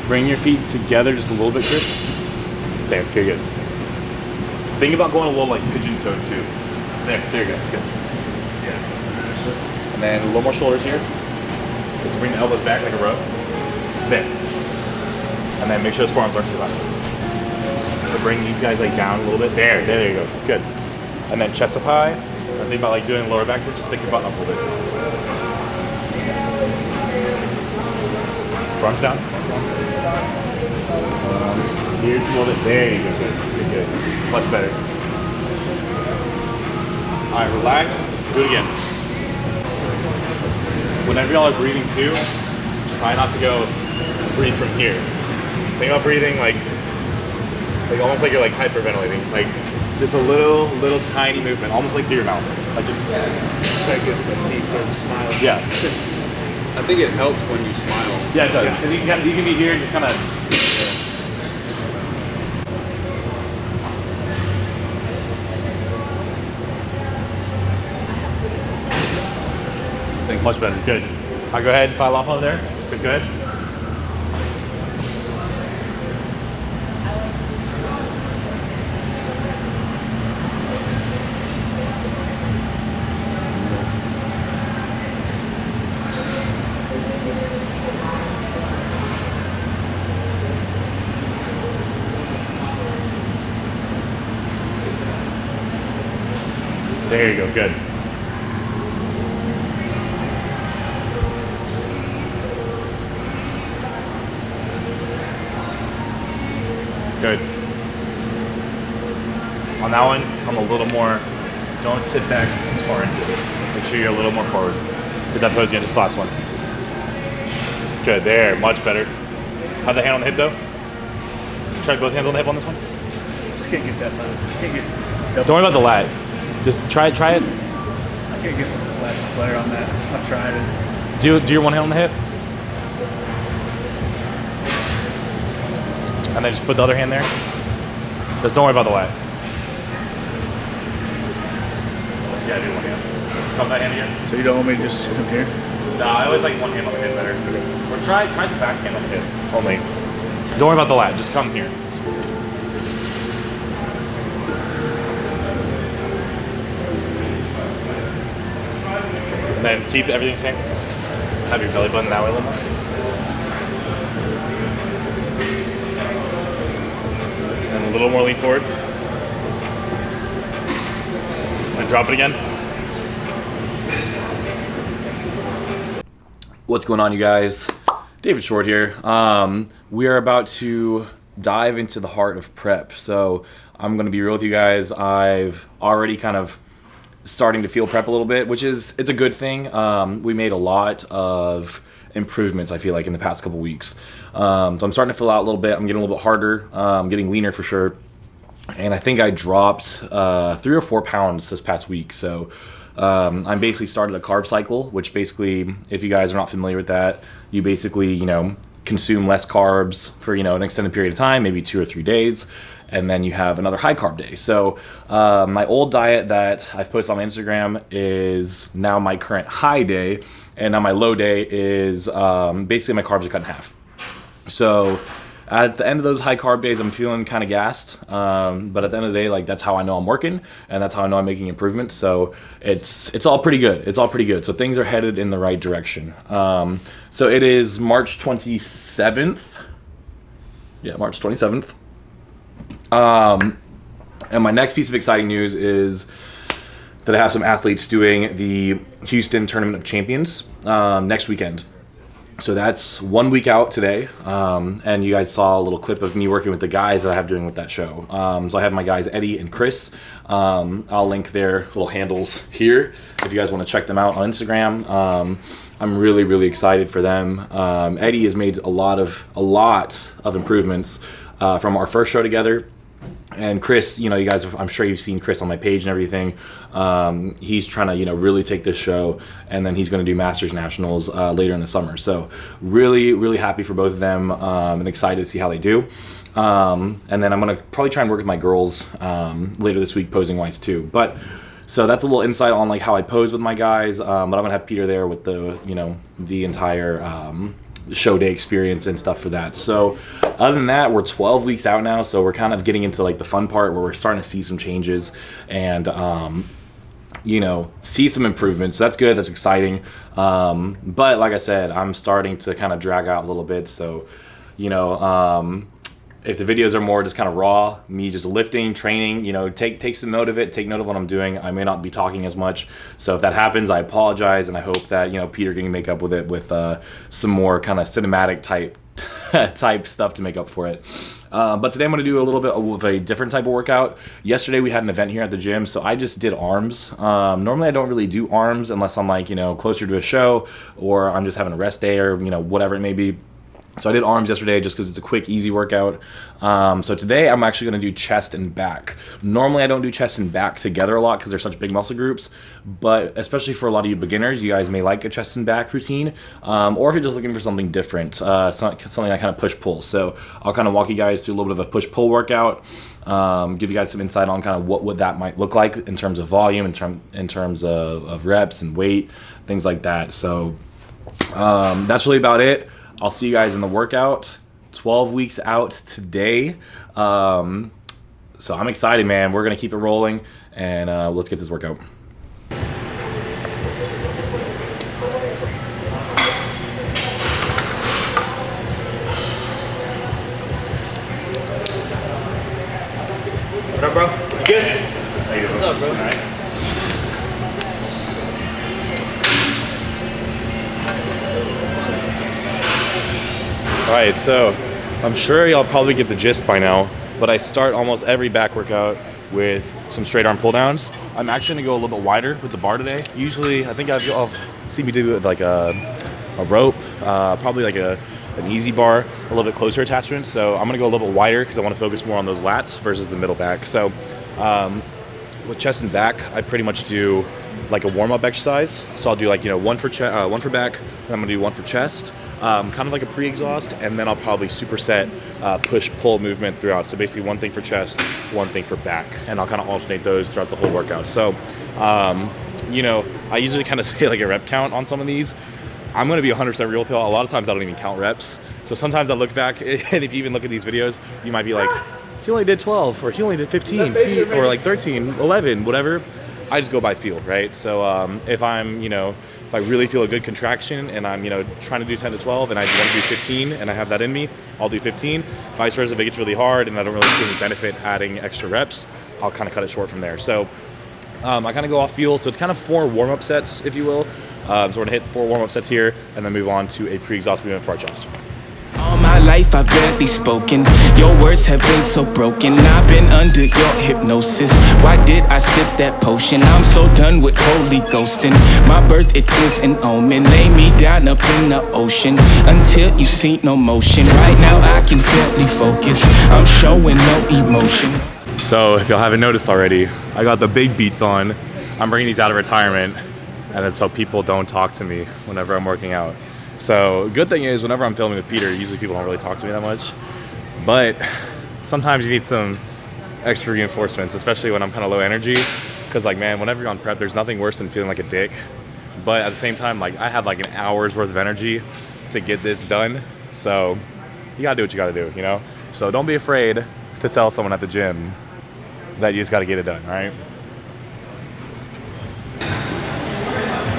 Bring your feet together just a little bit, Chris. There, okay, good. Think about going a little like pigeon toe too. There you go, good. Yeah. And then a little more shoulders here. Let's bring the elbows back like a row. There. And then make sure those forearms aren't too high. So bring these guys like down a little bit. There you go, good. And then chest up high. And think about like doing lower back, so just stick your butt up a little bit. Front down. Here's a little bit. There you go, good. Much better. All right, relax. Do it again. Whenever y'all are breathing too, try not to go breathe from here. Think about breathing like almost like you're like hyperventilating, like just a little tiny movement, almost like through your mouth, like just. Try to get the teeth and smile. Yeah. I think it helps when you smile. Yeah, it does. Yeah. You can be here and just kind of. Much better. Good. I'll go ahead and file off over there. Chris, go ahead. There you go. Good. Good. On that one, come a little more. Don't sit back too far into it. Make sure you're a little more forward. Get that pose again, just last one. Good, there, much better. Have the hand on the hip though. Try both hands on the hip on this one. Just can't get that lat. Can't get. Don't worry about the lat. Just try it. I can't get the last flare on that. I've tried it. Do your one hand on the hip. And then just put the other hand there. Just don't worry about the lat. Yeah, do one hand. Come that hand again. So you don't want me to just come here? No, I always like one hand on the hip better. Okay. Or try the back hand on the hip only. Don't worry about the lat. Just come here. And then keep everything same. Have your belly button that way a little more. And a little more lean forward. And drop it again. What's going on, you guys? David Short here. We are about to dive into the heart of prep. So I'm going to be real with you guys. I've already kind of starting to feel prep a little bit, which is, it's a good thing. We made a lot of improvements, I feel like, in the past couple weeks. So I'm starting to fill out a little bit. I'm getting a little bit harder. I'm getting leaner for sure. And I think I dropped 3 or 4 pounds this past week. So I'm basically started a carb cycle, which basically, if you guys are not familiar with that, you basically, consume less carbs for, an extended period of time, maybe 2 or 3 days. And then you have another high carb day. So my old diet that I've posted on my Instagram is now my current high day. And now my low day is basically my carbs are cut in half. So at the end of those high carb days, I'm feeling kind of gassed. But at the end of the day, that's how I know I'm working, and that's how I know I'm making improvements. So it's all pretty good. It's all pretty good. So things are headed in the right direction. So it is March 27th. Yeah, March 27th. And my next piece of exciting news is that I have some athletes doing the Houston Tournament of Champions next weekend. So that's 1 week out today, and you guys saw a little clip of me working with the guys that I have doing with that show. So I have my guys Eddie and Chris. I'll link their little handles here if you guys want to check them out on Instagram. I'm really, really excited for them. Eddie has made a lot of improvements from our first show together. And Chris, you guys, I'm sure you've seen Chris on my page and everything. He's trying to, really take this show, and then he's going to do Masters Nationals later in the summer. So really, really happy for both of them, and excited to see how they do. And then I'm going to probably try and work with my girls later this week, posing wise too. But so that's a little insight on how I pose with my guys. But I'm going to have Peter there with the, the entire show day experience and stuff for that. So other than that, we're 12 weeks out now, so we're kind of getting into like the fun part where we're starting to see some changes and you know, see some improvements. So that's good, that's exciting. But like I said, I'm starting to kind of drag out a little bit. So, you know, if the videos are more just kind of raw, me just lifting, training, you know, take some note of it, take note of what I'm doing. I may not be talking as much. So if that happens, I apologize. And I hope that, you know, Peter can make up with it with some more kind of cinematic type stuff to make up for it. But today I'm going to do a little bit of a different type of workout. Yesterday we had an event here at the gym, so I just did arms. Normally I don't really do arms unless I'm like, you know, closer to a show or I'm just having a rest day or, you know, whatever it may be. So I did arms yesterday just because it's a quick, easy workout. So today I'm actually going to do chest and back. Normally I don't do chest and back together a lot because they're such big muscle groups, but especially for a lot of you beginners, you guys may like a chest and back routine, or if you're just looking for something different, something that kind of push-pull. So I'll kind of walk you guys through a little bit of a push-pull workout, give you guys some insight on kind of what that might look like in terms of volume, in terms of reps and weight, things like that. So that's really about it. I'll see you guys in the workout. 12 weeks out today. So I'm excited, man. We're going to keep it rolling, and let's get this workout. What up, bro? You good? How you doing? What's up, bro? All right. Alright, so I'm sure y'all probably get the gist by now, but I start almost every back workout with some straight arm pull downs. I'm actually gonna go a little bit wider with the bar today. Usually, I think I'll see me do it with like a rope, probably like an easy bar, a little bit closer attachment. So I'm gonna go a little bit wider because I want to focus more on those lats versus the middle back. So with chest and back, I pretty much do like a warm-up exercise. So I'll do like, you know, one for back, and I'm gonna do one for chest. Kind of like a pre-exhaust, and then I'll probably superset push-pull movement throughout. So basically one thing for chest, one thing for back, and I'll kind of alternate those throughout the whole workout. So, you know, I usually kind of say like a rep count on some of these. I'm going to be 100% real with y'all. A lot of times I don't even count reps. So sometimes I look back, and if you even look at these videos, you might be like, he only did 12, or he only did 15, or like 13, 11, whatever. I just go by feel, right? So if I'm, you know, if I really feel a good contraction and I'm, you know, trying to do 10 to 12 and I want to do 15 and I have that in me, I'll do 15. Vice versa, if it gets really hard and I don't really see any benefit adding extra reps, I'll kind of cut it short from there. So I kind of go off feel. So it's kind of 4 warm-up sets, if you will. So we're gonna hit 4 warm-up sets here and then move on to a pre-exhaust movement for our chest. All my life I've barely spoken. Your words have been so broken. I've been under your hypnosis. Why did I sip that potion? I'm so done with holy ghosting. My birth, it is an omen. Lay me down up in the ocean until you see no motion. Right now I can barely focus. I'm showing no emotion. So if y'all haven't noticed already, I got the big beats on. I'm bringing these out of retirement, and it's so people don't talk to me whenever I'm working out. So good thing is whenever I'm filming with Peter, usually people don't really talk to me that much, but sometimes you need some extra reinforcements, especially when I'm kind of low energy, because like, man, whenever you're on prep, there's nothing worse than feeling like a dick. But at the same time, like, I have like an hour's worth of energy to get this done, so you gotta do what you gotta do, you know? So don't be afraid to tell someone at the gym that you just gotta get it done, all right?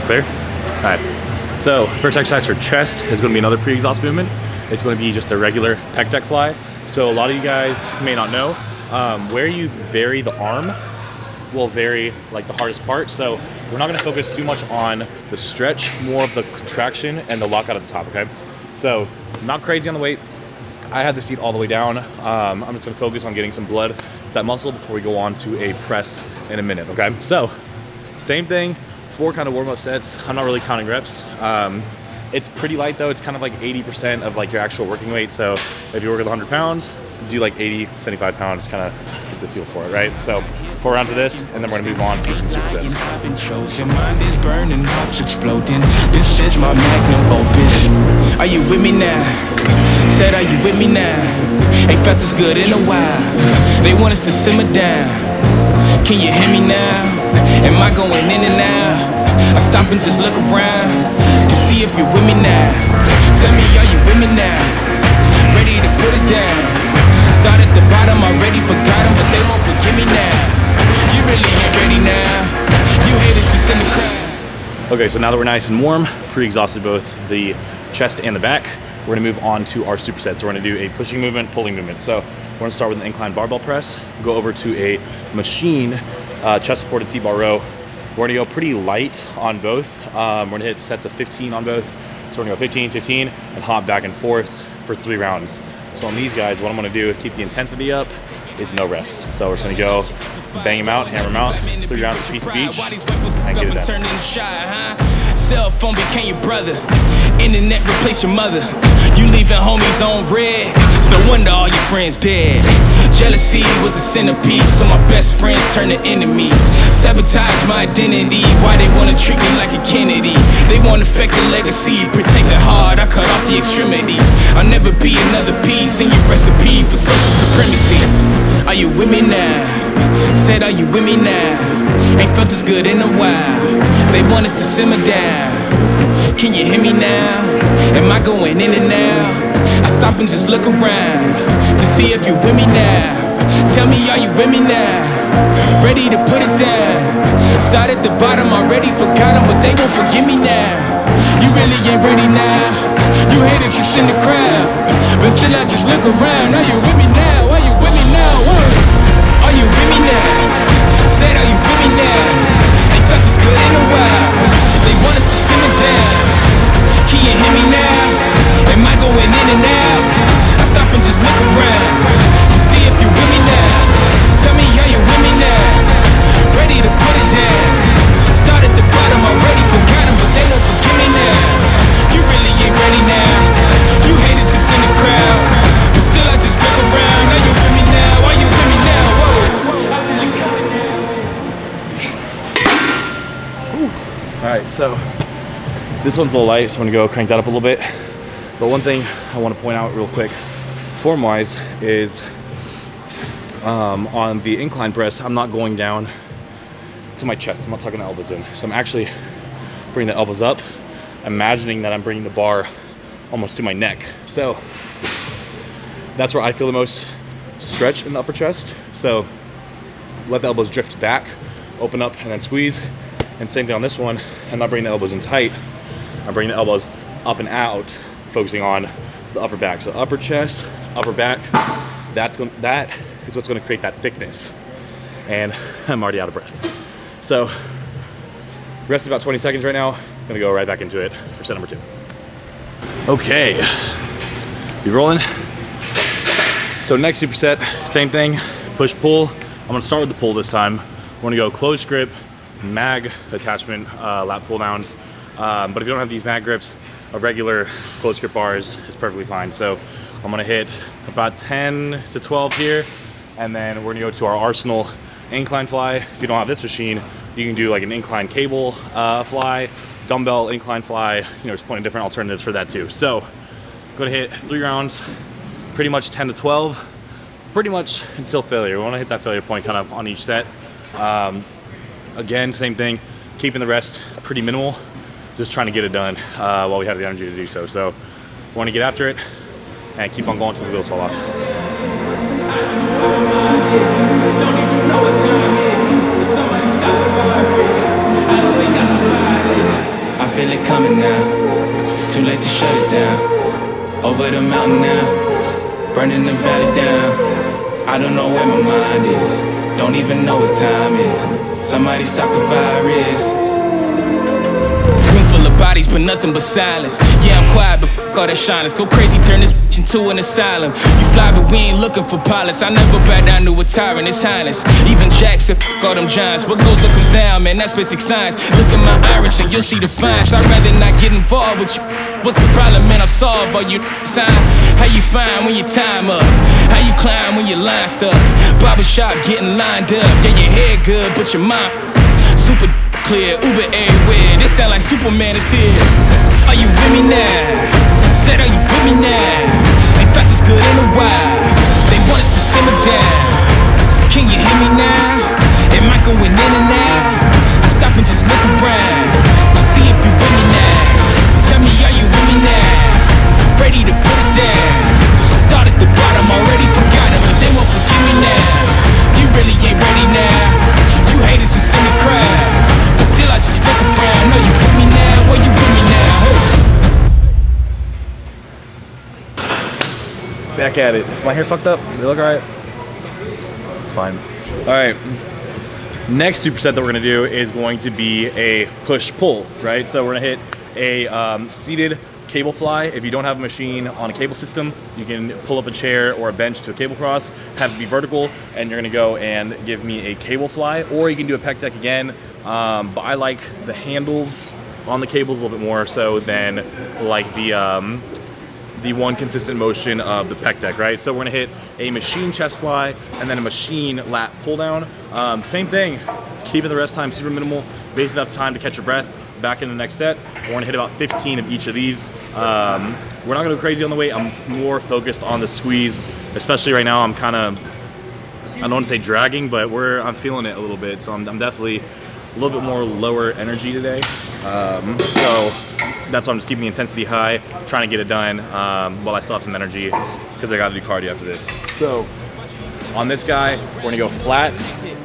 Clear? All right. So first exercise for chest is going to be another pre-exhaust movement. It's going to be just a regular pec deck fly. So a lot of you guys may not know, where you vary the arm will vary like the hardest part. So we're not going to focus too much on the stretch, more of the contraction and the lockout at the top, okay? So not crazy on the weight. I had the seat all the way down. I'm just going to focus on getting some blood to that muscle before we go on to a press in a minute, okay? So same thing. 4 kind of warm-up sets. I'm not really counting reps. It's pretty light though. It's kind of like 80% of like your actual working weight. So if you work with 100 pounds, do like 80, 75 pounds, kind of get the feel for it, right? So 4 rounds of this, and then we're gonna move on to some supersets. I've been chosen. Mind is burning, heart's exploding. This is my magnum opus. Are you with me now? Said, are you with me now? Ain't felt this good in a while. They want us to simmer down. Can you hear me now? Am I going in and out? I stop and just look around to see if you're with me now. Tell me, are you with me now? Ready to put it down. Start at the bottom, already forgot them, but they won't forgive me now. You really ain't ready now. You haters just in the crowd. Okay, so now that we're nice and warm, pre-exhausted both the chest and the back, we're gonna move on to our supersets. So we're gonna do a pushing movement, pulling movement. So we're gonna start with an incline barbell press, go over to a machine chest supported T-bar row. We're gonna go pretty light on both. We're gonna hit sets of 15 on both. So we're gonna go 15, 15, and hop back and forth for 3 rounds. So on these guys, what I'm gonna do to keep the intensity up is no rest. So we're just gonna go bang them out, hammer them out, 3 rounds a piece of each, and get it done. Cell phone became your brother. Internet replace your mother. You leaving homies on red. It's no wonder all your friends dead. Jealousy was a centerpiece, so my best friends turned to enemies. Sabotage my identity. Why they wanna treat me like a Kennedy? They wanna affect the legacy. Protect the heart, I cut off the extremities. I'll never be another piece in your recipe for social supremacy. Are you with me now? Said, are you with me now? Ain't felt this good in a while. They want us to simmer down. Can you hear me now? Am I going in and out? I stop and just look around to see if you with me now. Tell me, are you with me now? Ready to put it down. Start at the bottom, already forgot them, but they won't forgive me now. You really ain't ready now. You haters just in the crowd, but till I just look around. Are you with me now? Are you with me now? Are you with me now? Said, are you with me now? Ain't felt this good in a while. They want us to simmer down. Can you hear me now? Am I going in and out? I stop and just look around to see if you with me now. Tell me, are you with me now? Ready to put it down. Start at the bottom, already forgot them, but they won't forgive me now. You really ain't ready now. You haters just in the crowd, but still I just look around. Are you with me now? Are you with me now? All right, so this one's a little light, so I'm gonna go crank that up a little bit. But one thing I want to point out real quick, form-wise, is on the incline press, I'm not going down to my chest. I'm not tucking the elbows in. So I'm actually bringing the elbows up, imagining that I'm bringing the bar almost to my neck. So that's where I feel the most stretch in the upper chest. So let the elbows drift back, open up, and then squeeze. And same thing on this one. I'm not bringing the elbows in tight. I'm bringing the elbows up and out, focusing on the upper back. So upper chest, upper back, that is what's gonna create that thickness. And I'm already out of breath. So rest about 20 seconds right now. I'm gonna go right back into it for set number 2. Okay, you rolling? So next superset, same thing, push, pull. I'm gonna start with the pull this time. We're gonna go close grip, mag attachment, lat pull downs. But if you don't have these mag grips, a regular close grip bars is perfectly fine. So I'm gonna hit about 10 to 12 here, and then we're gonna go to our Arsenal incline fly. If you don't have this machine, you can do like an incline cable fly, dumbbell incline fly, there's plenty of different alternatives for that too. So I'm gonna hit 3 rounds, pretty much 10 to 12, pretty much until failure. We wanna hit that failure point kind of on each set. Again, same thing, keeping the rest pretty minimal, just trying to get it done while we have the energy to do so. So we want to get after it and keep on going until the wheels fall off. I feel it coming now, it's too late to shut it down. Over the mountain now, burning the valley down. I don't know where my mind is, don't even know what time is. Somebody stop the virus. Room full of bodies, but nothing but silence. Yeah, I'm quiet, but f*** all that shyness. Go crazy, turn this bitch into an asylum. You fly, but we ain't looking for pilots. I never bow down to a tyrant, His Highness. Even Jack said, f*** all them giants. What goes up comes down, man, that's basic science. Look at my iris and you'll see the fines. I'd rather not get involved with you. What's the problem, man? I'll solve all your sign. How you find when your time up? How you climb when your line stuck? Barbershop getting lined up. Yeah, your hair good, but your mind super clear. Uber everywhere. This sound like Superman is here. Are you with me now? Said, are you with me now? Ain't felt this good in a while. They want us to simmer down. Can you hear me now? Am I going in and out? I stop and just look around to see if you with me now. Tell me, are you with me now? look at it. Is my hair fucked up? They look all right? It's fine. All right. Next superset that we're gonna do is going to be a push-pull, right? So we're gonna hit a seated cable fly. If you don't have a machine on a cable system, you can pull up a chair or a bench to a cable cross, have it be vertical, and you're gonna go and give me a cable fly, or you can do a pec deck again. But I like the handles on the cables a little bit more so than like the one consistent motion of the pec deck, right? So we're gonna hit a machine chest fly and then a machine lat pull down. Same thing, keeping the rest time super minimal, basically enough time to catch your breath. Back in the next set, we're gonna hit about 15 of each of these. We're not gonna go crazy on the weight. I'm more focused on the squeeze, especially right now. I'm kind of, I don't want to say dragging, but I'm feeling it a little bit. So I'm definitely a little bit more lower energy today. So that's why I'm just keeping the intensity high, trying to get it done while I still have some energy, because I gotta do cardio after this. So on this guy, we're gonna go flat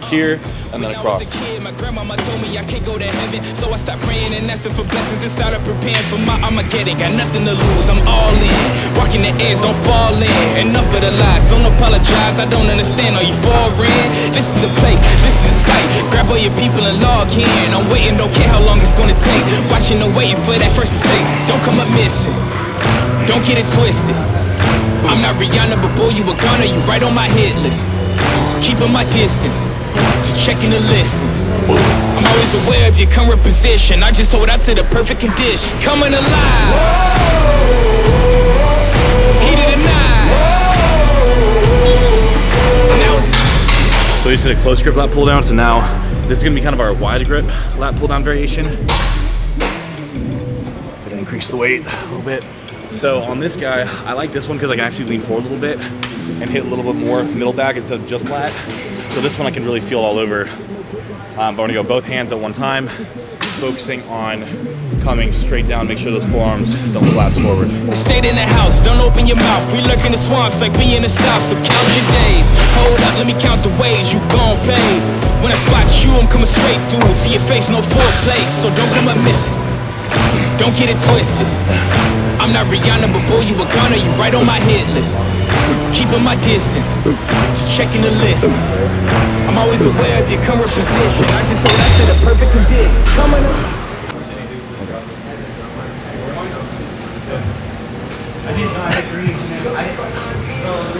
here and then across. My grandmama told me I can't go to heaven, so I stopped praying and asking for blessings and started preparing for my Armageddon. Got nothing to lose, I'm all in. Walking the edge, don't fall in. Enough of the lies, don't apologize. I don't understand, are you foreign? This is the place, this is the site. Grab all your people and log in. I'm waiting, don't care how long it's gonna take. Watching and waiting for that first mistake. Don't come up missing, don't get it twisted. I'm not Rihanna, but boy, you a gunner, you right on my hit list. Keeping my distance, just checking the listings. I'm always aware of your current position. I just hold out to the perfect condition. Coming alive, heat of the night. So we just did a close grip lat pull down. So now this is gonna be kind of our wide grip lat pull down variation. Gonna increase the weight a little bit. So on this guy, I like this one because I can actually lean forward a little bit and hit a little bit more middle back instead of just lat. So this one I can really feel all over. But I'm gonna go both hands at one time, focusing on coming straight down, make sure those forearms don't collapse forward. Stayed in the house, don't open your mouth. We lurk in the swamps like we in the south, so count your days. Hold up, let me count the ways you gon' pay. When I spot you, I'm coming straight through to your face, no foreplay. So don't come up missing, don't get it twisted. I'm not Rihanna, but boy, you a gunner, you right on my hit list. Keeping my distance, just checking the list. I'm always aware of your current position. I just hold out to the perfect condition. Coming up.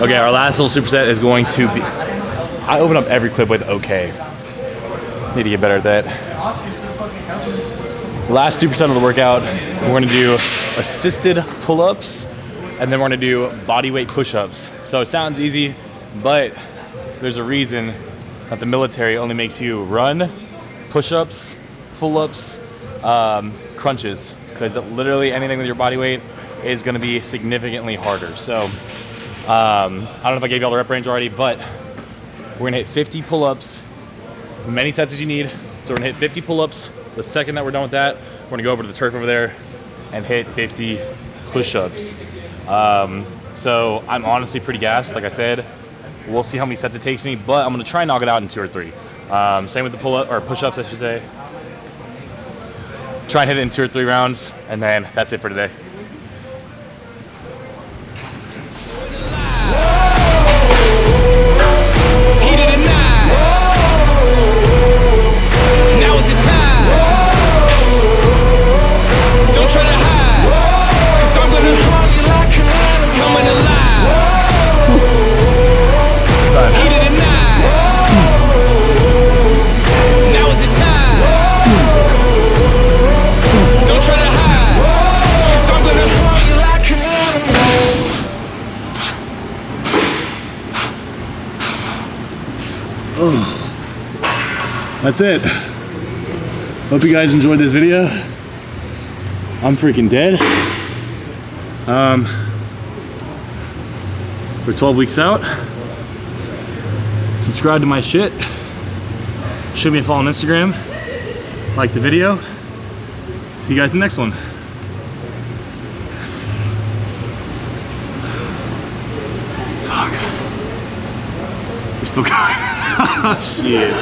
Okay, our last little superset is going to be, I open up every clip with okay. Need to get better at that. Last superset of the workout, we're gonna do assisted pull-ups, and then we're gonna do body weight push-ups. So it sounds easy, but there's a reason that the military only makes you run, push-ups, pull-ups, crunches, because literally anything with your body weight is gonna be significantly harder. So I don't know if I gave y'all the rep range already, but we're gonna hit 50 pull-ups, many sets as you need. So we're gonna hit 50 pull-ups. The second that we're done with that, we're gonna go over to the turf over there and hit 50 push-ups. So I'm honestly pretty gassed, like I said. We'll see how many sets it takes me, but I'm gonna try and knock it out in 2 or 3. Same with the pull-up, or push-ups, I should say. Try and hit it in 2 or 3 rounds, and then that's it for today. That's it. Hope you guys enjoyed this video. I'm freaking dead. We're 12 weeks out. Subscribe to my shit. Shoot me a follow on Instagram. Like the video. See you guys in the next one. Fuck. We're still going. Shit.